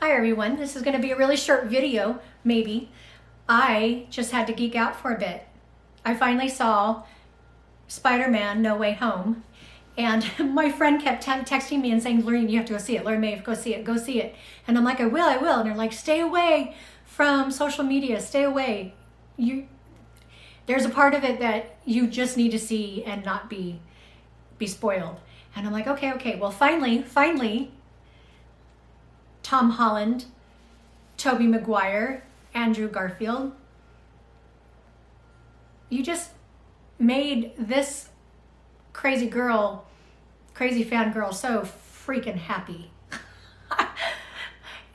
Hi everyone, this is going to be a really short video, maybe. I just had to geek out for a bit. I finally saw Spider-Man No Way Home, and my friend kept texting me and saying, Lorraine, you have to go see it. Lorraine, May, go see it, go see it. And I'm like, I will. And they're like, stay away from social media, stay away. There's a part of it that you just need to see and not be spoiled. And I'm like, okay. Well, finally, Tom Holland, Tobey Maguire, Andrew Garfield. You just made this crazy fangirl so freaking happy.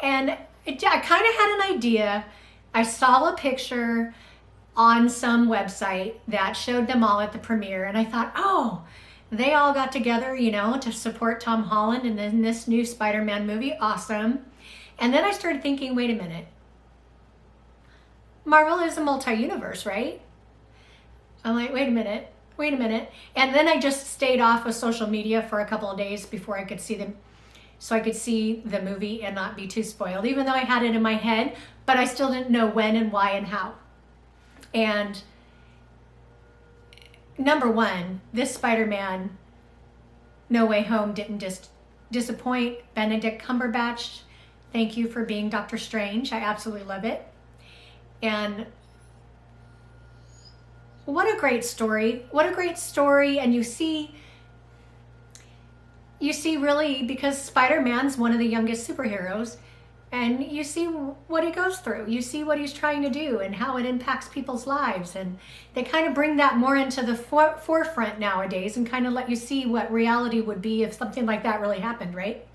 And I kind of had an idea. I saw a picture on some website that showed them all at the premiere, and I thought, oh, they all got together, you know, to support Tom Holland in this new Spider-Man movie. Awesome. And then I started thinking, wait a minute. Marvel is a multi-universe, right? I'm like, wait a minute. And then I just stayed off of social media for a couple of days before I could see them, so I could see the movie and not be too spoiled, even though I had it in my head, but I still didn't know when and why and how. And number one, this Spider-Man No Way Home didn't just disappoint. Benedict Cumberbatch, thank you for being Doctor Strange. I absolutely love it. And what a great story. What a great story. And you see really, because Spider-Man's one of the youngest superheroes, and you see what he goes through. You see what he's trying to do and how it impacts people's lives. And they kind of bring that more into the forefront nowadays and kind of let you see what reality would be if something like that really happened, right?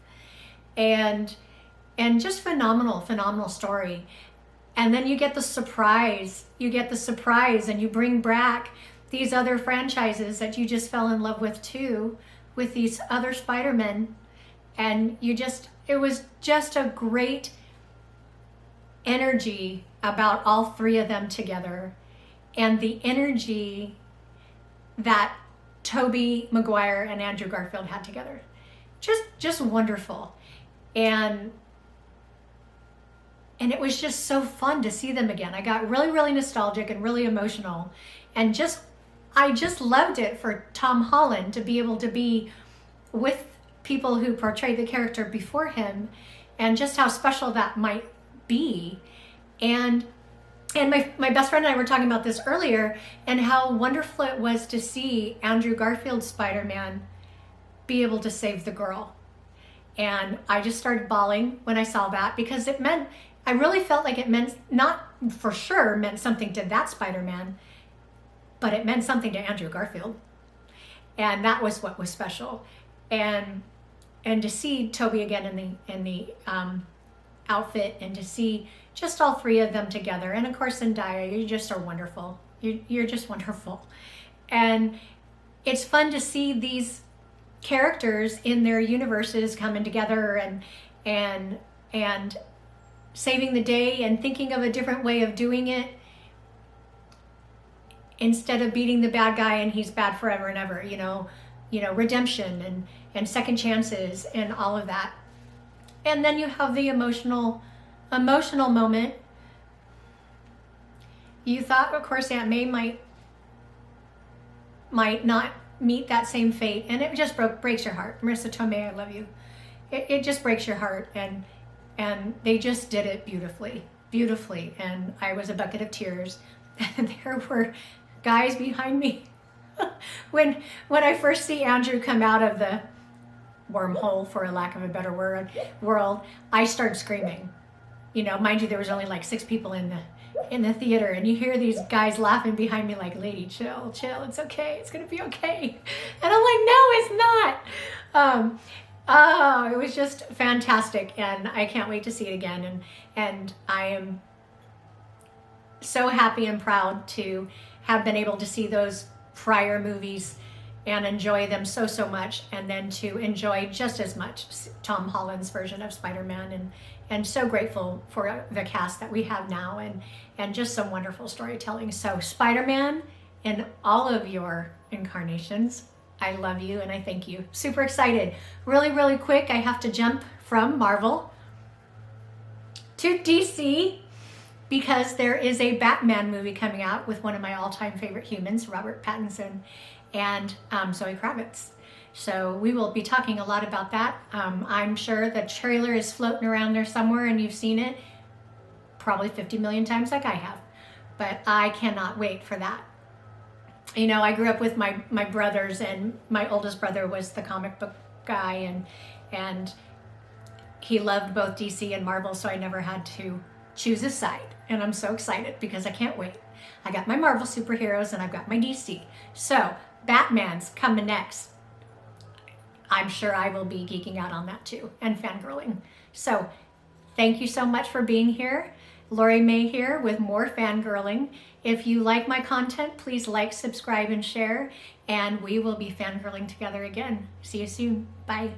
And just phenomenal story. And then you get the surprise. And you bring back these other franchises that you just fell in love with too, with these other Spider-Men. And it was just a great energy about all three of them together, and the energy that Tobey Maguire and Andrew Garfield had together. Just wonderful. And it was just so fun to see them again. I got really nostalgic and really emotional, and I just loved it for Tom Holland to be able to be with people who portrayed the character before him, and just how special that might be. And my best friend and I were talking about this earlier, and how wonderful it was to see Andrew Garfield's Spider-Man be able to save the girl. And I just started bawling when I saw that, because I really felt like it meant, not for sure meant something to that Spider-Man, but it meant something to Andrew Garfield. And that was what was special. And to see Tobey again in the outfit, and to see just all three of them together, and of course Zendaya, you just are wonderful. You're just wonderful. And it's fun to see these characters in their universes coming together and saving the day and thinking of a different way of doing it, instead of beating the bad guy and he's bad forever and ever, you know, redemption and second chances and all of that. And then you have the emotional moment. You thought, of course, Aunt May might not meet that same fate, and it just breaks your heart. Marissa Tomei, I love you. It just breaks your heart, and they just did it beautifully, and I was a bucket of tears. And there were guys behind me. When I first see Andrew come out of the wormhole, for a lack of a better world, I start screaming. You know, mind you, there was only like 6 people in the theater, and you hear these guys laughing behind me like, lady, chill, it's okay, it's gonna be okay. And I'm like, no, it's not. Oh, it was just fantastic, and I can't wait to see it again. And I am so happy and proud to have been able to see those prior movies and enjoy them so much, and then to enjoy just as much Tom Holland's version of Spider-Man, and so grateful for the cast that we have now, and just some wonderful storytelling. So Spider-Man in all of your incarnations, I love you and I thank you. Super excited. Really quick, I have to jump from Marvel to DC because there is a Batman movie coming out with one of my all-time favorite humans, Robert Pattinson, and Zoe Kravitz. So we will be talking a lot about that. I'm sure the trailer is floating around there somewhere and you've seen it probably 50 million times like I have. But I cannot wait for that. You know, I grew up with my brothers, and my oldest brother was the comic book guy, and he loved both DC and Marvel, so I never had to choose a side. And I'm so excited because I can't wait. I got my Marvel superheroes and I've got my DC. So Batman's coming next. I'm sure I will be geeking out on that too, and fangirling. So thank you so much for being here. Lori May here with more fangirling. If you like my content, please like, subscribe, and share, and we will be fangirling together again. See you soon. Bye.